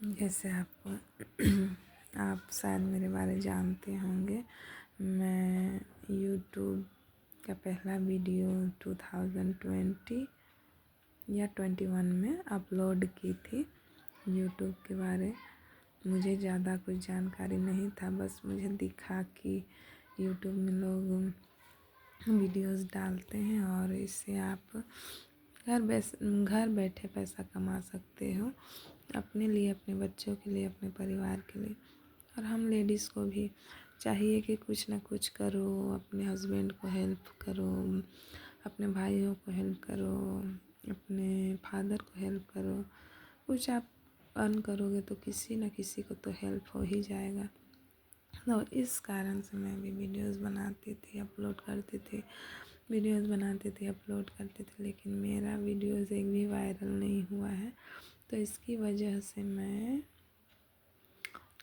जैसे आपको आप शायद मेरे बारे जानते होंगे। मैं यूट्यूब का पहला वीडियो 2020 या 21 में अपलोड की थी। यूट्यूब के बारे मुझे ज़्यादा कुछ जानकारी नहीं था, बस मुझे दिखा कि यूट्यूब में लोग वीडियोस डालते हैं और इससे आप घर बैठे पैसा कमा सकते हो, अपने लिए, अपने बच्चों के लिए, अपने परिवार के लिए। और हम लेडीज़ को भी चाहिए कि कुछ ना कुछ करो, अपने हस्बैंड को हेल्प करो, अपने भाइयों को हेल्प करो, अपने फादर को हेल्प करो। कुछ आप अर्न करोगे तो किसी न किसी को तो हेल्प हो ही जाएगा। तो इस कारण से मैं भी वीडियोस बनाती थी, अपलोड करती थी, वीडियोस बनाती थी, अपलोड करती थी, लेकिन मेरा वीडियोस एक भी वायरल नहीं हुआ है। तो इसकी वजह से मैं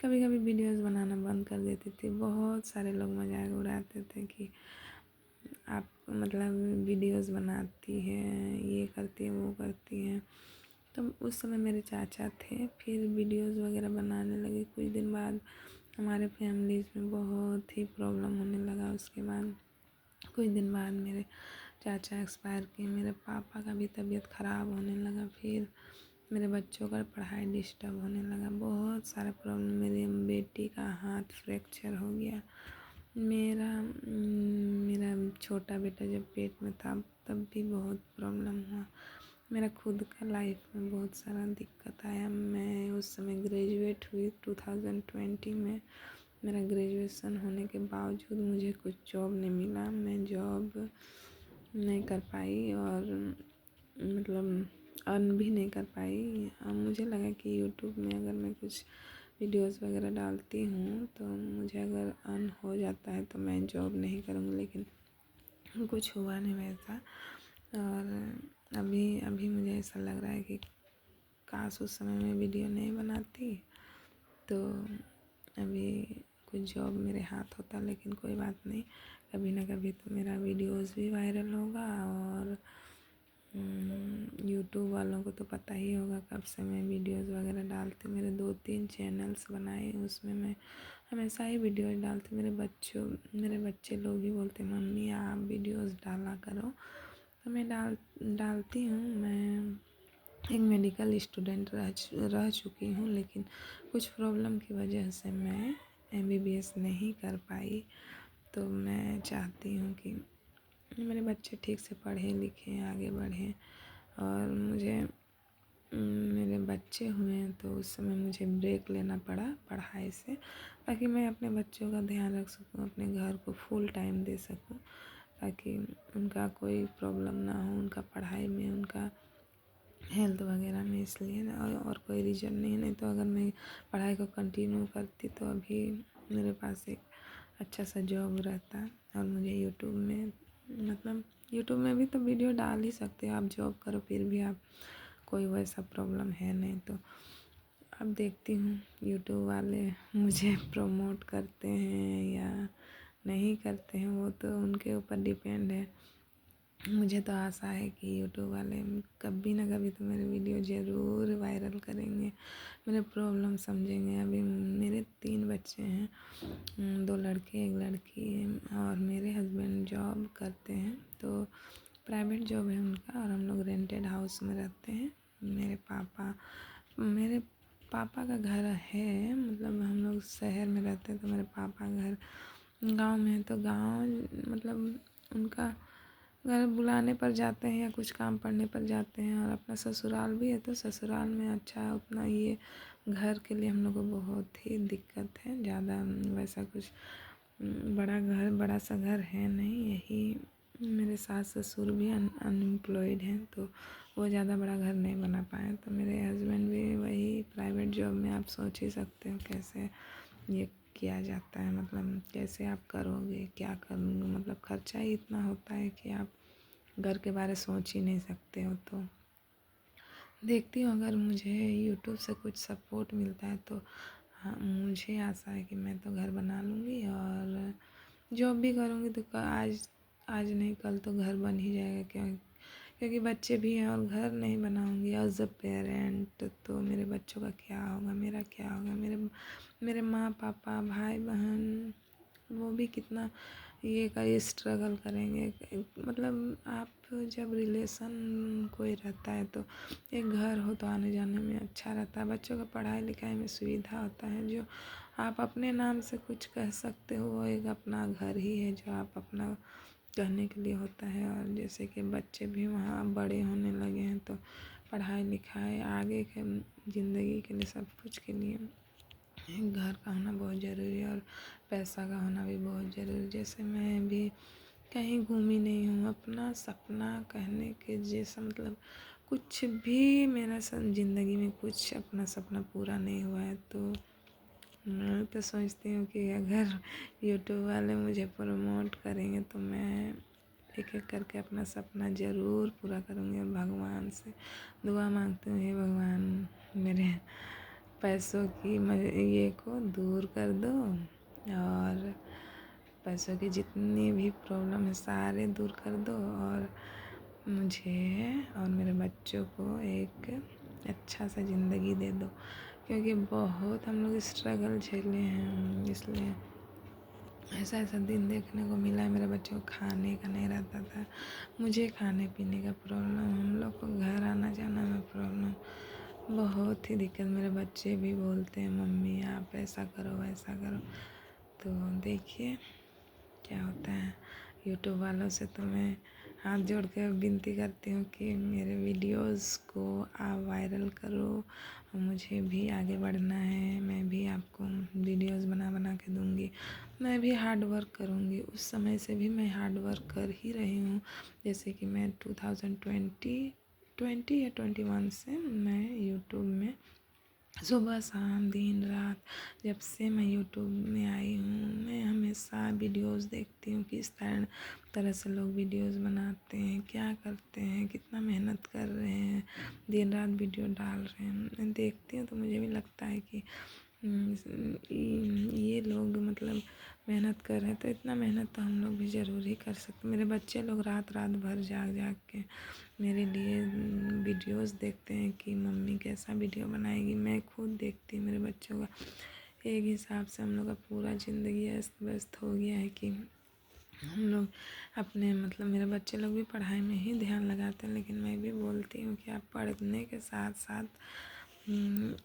कभी कभी वीडियोस बनाना बंद कर देती थी। बहुत सारे लोग मजाक उड़ाते थे कि आप मतलब वीडियोस बनाती है, ये करती है, वो करती है। तो उस समय मेरे चाचा थे, फिर वीडियोस वगैरह बनाने लगे। कुछ दिन बाद हमारे फैमिलीज़ में बहुत ही प्रॉब्लम होने लगा। उसके बाद कुछ दिन बाद मेरे चाचा एक्सपायर किए, मेरे पापा का भी तबीयत ख़राब होने लगा, फिर मेरे बच्चों का पढ़ाई डिस्टर्ब होने लगा, बहुत सारा प्रॉब्लम। मेरी बेटी का हाथ फ्रैक्चर हो गया। मेरा छोटा बेटा जब पेट में था तब भी बहुत प्रॉब्लम हुआ। मेरा खुद का लाइफ में बहुत सारा दिक्कत आया। मैं उस समय ग्रेजुएट हुई 2020 में। मेरा ग्रेजुएशन होने के बावजूद मुझे कुछ जॉब नहीं मिला, मैं जॉब नहीं कर पाई और मतलब अर्न भी नहीं कर पाई। मुझे लगा कि यूट्यूब में अगर मैं कुछ वीडियोस वगैरह डालती हूँ तो मुझे अगर अर्न हो जाता है तो मैं जॉब नहीं करूँगी, लेकिन कुछ हुआ नहीं वैसा। और अभी मुझे ऐसा लग रहा है कि काश उस समय में वीडियो नहीं बनाती तो अभी कुछ जॉब मेरे हाथ होता। लेकिन कोई बात नहीं, कभी ना कभी तो मेरा वीडियोस भी वायरल होगा। और यूट्यूब वालों को तो पता ही होगा कब से मैं वीडियोस वगैरह डालती हूँ। मेरे 2-3 चैनल्स बनाए, उसमें मैं हमेशा ही वीडियोस डालती। मेरे बच्चे लोग भी बोलते मम्मी आप वीडियोस डाला करो, तो मैं डालती हूँ। मैं एक मेडिकल स्टूडेंट रह चुकी हूँ, लेकिन कुछ प्रॉब्लम की वजह से मैं MBBS नहीं कर पाई। तो मैं चाहती हूँ कि मेरे बच्चे ठीक से पढ़ें लिखें, आगे बढ़ें। और मेरे बच्चे हुए हैं तो उस समय मुझे ब्रेक लेना पड़ा पढ़ाई से, ताकि मैं अपने बच्चों का ध्यान रख सकूँ, अपने घर को फुल टाइम दे सकूँ, ताकि उनका कोई प्रॉब्लम ना हो, उनका पढ़ाई में, उनका हेल्थ वगैरह में। इसलिए और कोई रीज़न नहीं तो अगर मैं पढ़ाई को कंटिन्यू करती तो अभी मेरे पास एक अच्छा सा जॉब रहता। और मुझे यूट्यूब में भी तो वीडियो डाल ही सकते हो आप, जॉब करो फिर भी आप, कोई वैसा प्रॉब्लम है नहीं। तो अब देखती हूँ यूट्यूब वाले मुझे प्रमोट करते हैं या नहीं करते हैं, वो तो उनके ऊपर डिपेंड है। मुझे तो आशा है कि यूट्यूब वाले कभी ना कभी तो मेरे वीडियो ज़रूर वायरल करेंगे, मेरे प्रॉब्लम समझेंगे। अभी मेरे 3 बच्चे हैं, 2 लड़के 1 लड़की है, और मेरे हस्बैंड जॉब करते हैं, तो प्राइवेट जॉब है उनका, और हम लोग रेंटेड हाउस में रहते हैं। मेरे पापा का घर है, मतलब हम लोग शहर में रहते हैं तो मेरे पापा का घर गांव में है। तो गांव मतलब उनका घर बुलाने पर जाते हैं या कुछ काम पड़ने पर जाते हैं। और अपना ससुराल भी है, तो ससुराल में अच्छा उतना ये घर के लिए हम लोग को बहुत ही दिक्कत है। ज़्यादा वैसा कुछ बड़ा सा घर है नहीं। यही मेरे सास ससुर भी अनएम्प्लॉयड हैं, तो वो ज़्यादा बड़ा घर नहीं बना पाए। तो मेरे हस्बैंड भी वही प्राइवेट जॉब में, आप सोच ही सकते हो कैसे ये किया जाता है, मतलब कैसे आप करोगे, क्या करूँगी, मतलब खर्चा ही इतना होता है कि आप घर के बारे सोच ही नहीं सकते हो। तो देखती हूँ अगर मुझे यूट्यूब से कुछ सपोर्ट मिलता है तो हाँ, मुझे आशा है कि मैं तो घर बना लूँगी और जॉब भी करूँगी। तो आज नहीं कल तो घर बन ही जाएगा, क्योंकि बच्चे भी हैं और घर नहीं बनाऊँगी एज अ पेरेंट तो मेरे बच्चों का क्या होगा, मेरा क्या होगा, मेरे माँ पापा भाई बहन वो भी कितना ये का स्ट्रगल करेंगे। मतलब आप जब रिलेशन कोई रहता है तो एक घर हो तो आने जाने में अच्छा रहता है, बच्चों का पढ़ाई लिखाई में सुविधा होता है। जो आप अपने नाम से कुछ कह सकते हो वो एक अपना घर ही है जो आप अपना कहने के लिए होता है। और जैसे कि बच्चे भी वहाँ बड़े होने लगे हैं तो पढ़ाई लिखाई आगे के ज़िंदगी के लिए सब कुछ के लिए एक घर का होना बहुत ज़रूरी है और पैसा का होना भी बहुत ज़रूरी। जैसे मैं भी कहीं घूमी नहीं हूँ, अपना सपना कहने के जैसा मतलब कुछ भी मेरा ज़िंदगी में कुछ अपना सपना पूरा नहीं हुआ है। तो मैं तो सोचती हूँ कि अगर यूट्यूब वाले मुझे प्रमोट करेंगे तो मैं एक एक करके अपना सपना ज़रूर पूरा करूँगी। भगवान से दुआ मांगती हूँ, हे भगवान मेरे पैसों की ये को दूर कर दो और पैसों की जितनी भी प्रॉब्लम है सारे दूर कर दो और मुझे और मेरे बच्चों को एक अच्छा सा ज़िंदगी दे दो, क्योंकि बहुत हम लोग स्ट्रगल झेले हैं। इसलिए ऐसा ऐसा दिन देखने को मिला है, मेरे बच्चों को खाने का नहीं रहता था, मुझे खाने पीने का प्रॉब्लम, हम लोग को घर आना जाना में प्रॉब्लम, बहुत ही दिक्कत। मेरे बच्चे भी बोलते हैं मम्मी आप ऐसा करो वैसा करो। तो देखिए क्या होता है। यूट्यूब वालों से तो मैं हाथ जोड़ कर विनती करती हूँ कि मेरे वीडियोस को आप वायरल करो, मुझे भी आगे बढ़ना है, मैं भी आपको वीडियोस बना बना के दूँगी, मैं भी हार्ड वर्क करूँगी। उस समय से भी मैं हार्ड वर्क कर ही रही हूँ। जैसे कि मैं 2020 या 21 से मैं यूट्यूब में सुबह शाम दिन रात जब से मैं यूट्यूब में आई हूँ मैं हमेशा वीडियोस देखती हूँ किस तरह से लोग वीडियोस बनाते हैं, क्या करते हैं, कितना मेहनत कर रहे हैं, दिन रात वीडियो डाल रहे हैं। मैं देखती हूँ तो मुझे भी लगता है कि ये लोग मतलब मेहनत कर रहे हैं तो इतना मेहनत तो हम लोग भी ज़रूर ही कर सकते। मेरे बच्चे लोग रात रात भर जाग जाग के मेरे लिए वीडियोस देखते हैं कि मम्मी कैसा वीडियो बनाएगी। मैं खुद देखती हूँ मेरे बच्चों का। एक हिसाब से हम लोग का पूरा ज़िंदगी अस्त व्यस्त हो गया है कि हम लोग अपने मतलब मेरे बच्चे लोग भी पढ़ाई में ही ध्यान लगाते हैं, लेकिन मैं भी बोलती हूँ कि आप पढ़ने के साथ साथ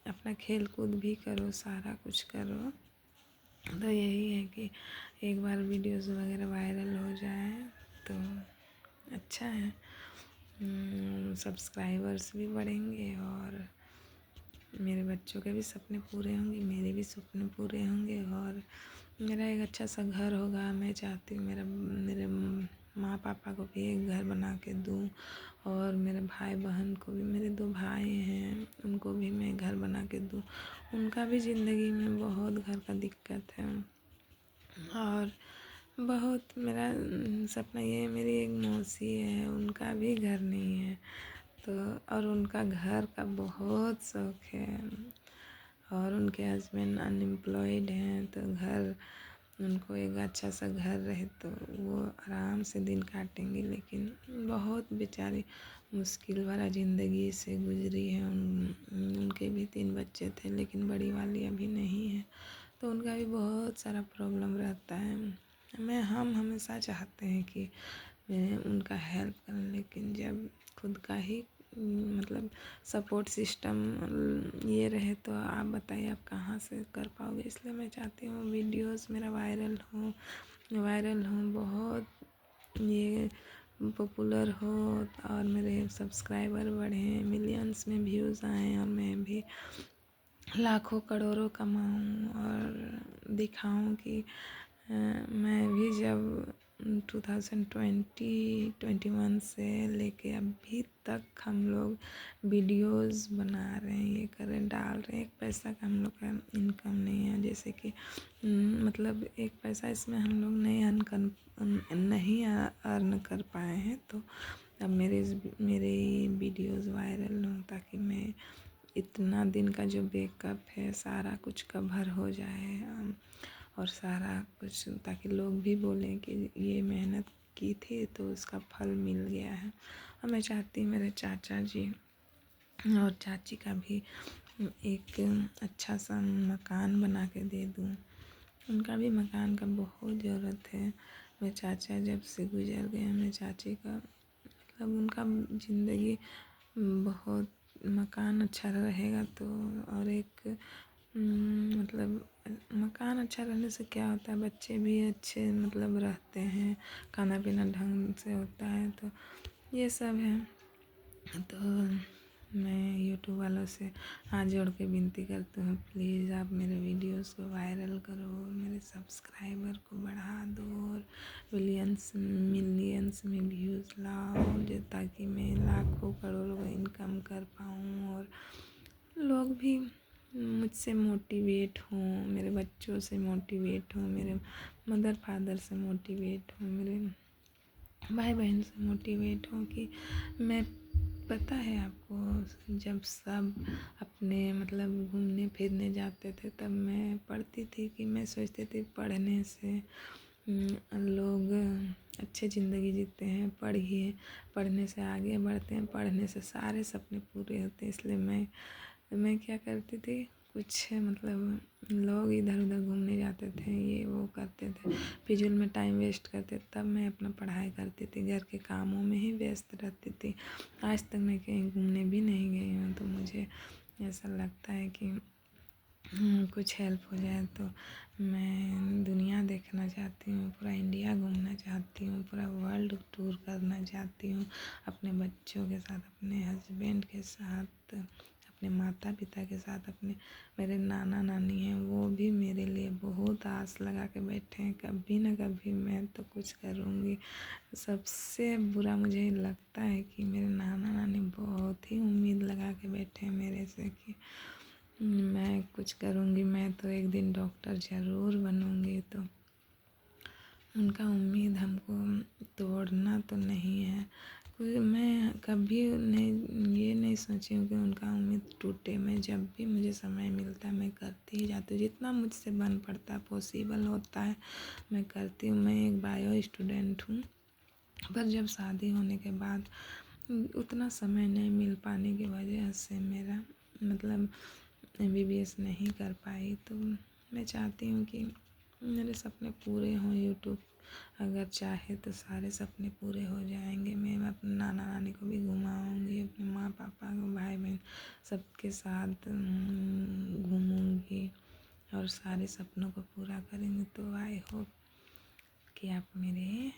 अपना खेल कूद भी करो, सारा कुछ करो। तो यही है कि एक बार वीडियोस वगैरह वायरल हो जाए तो अच्छा है, सब्सक्राइबर्स भी बढ़ेंगे और मेरे बच्चों के भी सपने पूरे होंगे, मेरे भी सपने पूरे होंगे और मेरा एक अच्छा सा घर होगा। मैं चाहती हूँ मेरे माँ पापा को भी एक घर बना के दूँ और मेरे भाई बहन को भी, मेरे 2 भाई हैं उनको भी मैं घर बना के दूँ। उनका भी ज़िंदगी में बहुत घर का दिक्कत है और बहुत मेरा सपना ये है। मेरी एक मौसी है उनका भी घर नहीं है तो और उनका घर का बहुत शौक है और उनके हस्बैंड अनएम्प्लॉयड हैं तो घर उनको एक अच्छा सा घर रहे तो वो आराम से दिन काटेंगे। लेकिन बहुत बेचारी मुश्किल वाला ज़िंदगी से गुजरी है। उनके भी 3 बच्चे थे लेकिन बड़ी वाली अभी नहीं है तो उनका भी बहुत सारा प्रॉब्लम रहता है। हम हमेशा चाहते हैं कि उनका हेल्प करें, लेकिन जब खुद का ही मतलब सपोर्ट सिस्टम ये रहे तो आप बताइए आप कहाँ से कर पाओगे। इसलिए मैं चाहती हूँ वीडियोस मेरा वायरल हो बहुत ये पॉपुलर हो और मेरे सब्सक्राइबर बढ़ें, मिलियंस में व्यूज़ आएँ और मैं भी लाखों करोड़ों कमाऊँ और दिखाऊँ कि मैं भी जब 2021 से लेके अभी तक हम लोग वीडियोस बना रहे हैं, ये कर रहे हैं, डाल रहे हैं, एक पैसा का हम लोग का इनकम नहीं है। जैसे कि मतलब एक पैसा इसमें हम लोग नहीं अर्न कर पाए हैं तो अब मेरे वीडियोस वायरल हों ताकि मैं इतना दिन का जो बैकअप है सारा कुछ कवर हो जाए और सारा कुछ ताकि लोग भी बोलें कि ये मेहनत की थी तो उसका फल मिल गया है। और मैं चाहती हूँ मेरे चाचा जी और चाची का भी एक अच्छा सा मकान बना के दे दूँ। उनका भी मकान का बहुत ज़रूरत है। मेरे चाचा जब से गुज़र गए, मेरे चाची का मतलब उनका ज़िंदगी बहुत मकान अच्छा रहेगा तो, और एक मतलब मकान अच्छा रहने से क्या होता है, बच्चे भी अच्छे मतलब रहते हैं, खाना पीना ढंग से होता है, तो ये सब है। तो मैं यूट्यूब वालों से हाथ जोड़ के विनती करती हूँ, प्लीज़ आप मेरे वीडियोस को वायरल करो, मेरे सब्सक्राइबर को बढ़ा दो और मिलियंस में व्यूज़ लाओ, जो ताकि मैं लाखों करोड़ों का इनकम कर पाऊँ और लोग भी मुझसे मोटिवेट हों, मेरे बच्चों से मोटिवेट हों, मेरे मदर फादर से मोटिवेट हों, मेरे भाई बहन से मोटिवेट हों कि मैं, पता है आपको, जब सब अपने मतलब घूमने फिरने जाते थे तब मैं पढ़ती थी कि मैं सोचती थी पढ़ने से लोग अच्छे ज़िंदगी जीते हैं, पढ़ने से आगे बढ़ते हैं, पढ़ने से सारे सपने पूरे होते हैं। इसलिए मैं क्या करती थी, कुछ मतलब लोग इधर उधर घूमने जाते थे, ये वो करते थे, फिजूल में टाइम वेस्ट करते, तब मैं अपना पढ़ाई करती थी, घर के कामों में ही व्यस्त रहती थी। आज तक मैं कहीं घूमने भी नहीं गई हूँ, तो मुझे ऐसा लगता है कि कुछ हेल्प हो जाए। तो मैं दुनिया देखना चाहती हूँ, पूरा इंडिया घूमना चाहती हूँ, पूरा वर्ल्ड टूर करना चाहती हूँ, अपने बच्चों के साथ, अपने हस्बैंड के साथ, अपने माता पिता के साथ, अपने मेरे नाना नानी हैं, वो भी मेरे लिए बहुत आस लगा के बैठे हैं, कभी ना कभी मैं तो कुछ करूँगी। सबसे बुरा मुझे लगता है कि मेरे नाना नानी बहुत ही उम्मीद लगा के बैठे हैं मेरे से कि मैं कुछ करूँगी, मैं तो एक दिन डॉक्टर ज़रूर बनूँगी। तो उनका उम्मीद हमको तोड़ना तो नहीं है। कोई मैं कभी नहीं ये नहीं सोची हूँ कि उनका उम्मीद टूटे। मैं जब भी मुझे समय मिलता है मैं करती ही जाती हूँ, जितना मुझसे बन पड़ता है, पॉसिबल होता है मैं करती हूँ। मैं एक बायो स्टूडेंट हूँ, पर जब शादी होने के बाद उतना समय नहीं मिल पाने की वजह से मेरा मतलब MBBS नहीं कर पाई। तो मैं चाहती हूँ कि मेरे सपने पूरे हों। यूट्यूब अगर चाहे तो सारे सपने पूरे हो जाएंगे। मैं अपने नाना नानी को भी घुमाऊँगी, अपने माँ पापा को, भाई बहन सबके साथ घूमूँगी और सारे सपनों को पूरा करेंगे। तो आई होप कि आप मेरे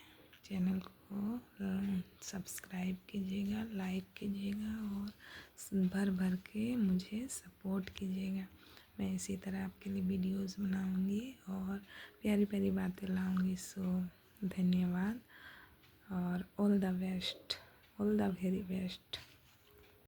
चैनल को सब्सक्राइब कीजिएगा, लाइक कीजिएगा और भर भर के मुझे सपोर्ट कीजिएगा। मैं इसी तरह आपके लिए वीडियोस बनाऊंगी और प्यारी प्यारी बातें लाऊंगी। सो धन्यवाद और all the best, all the very best.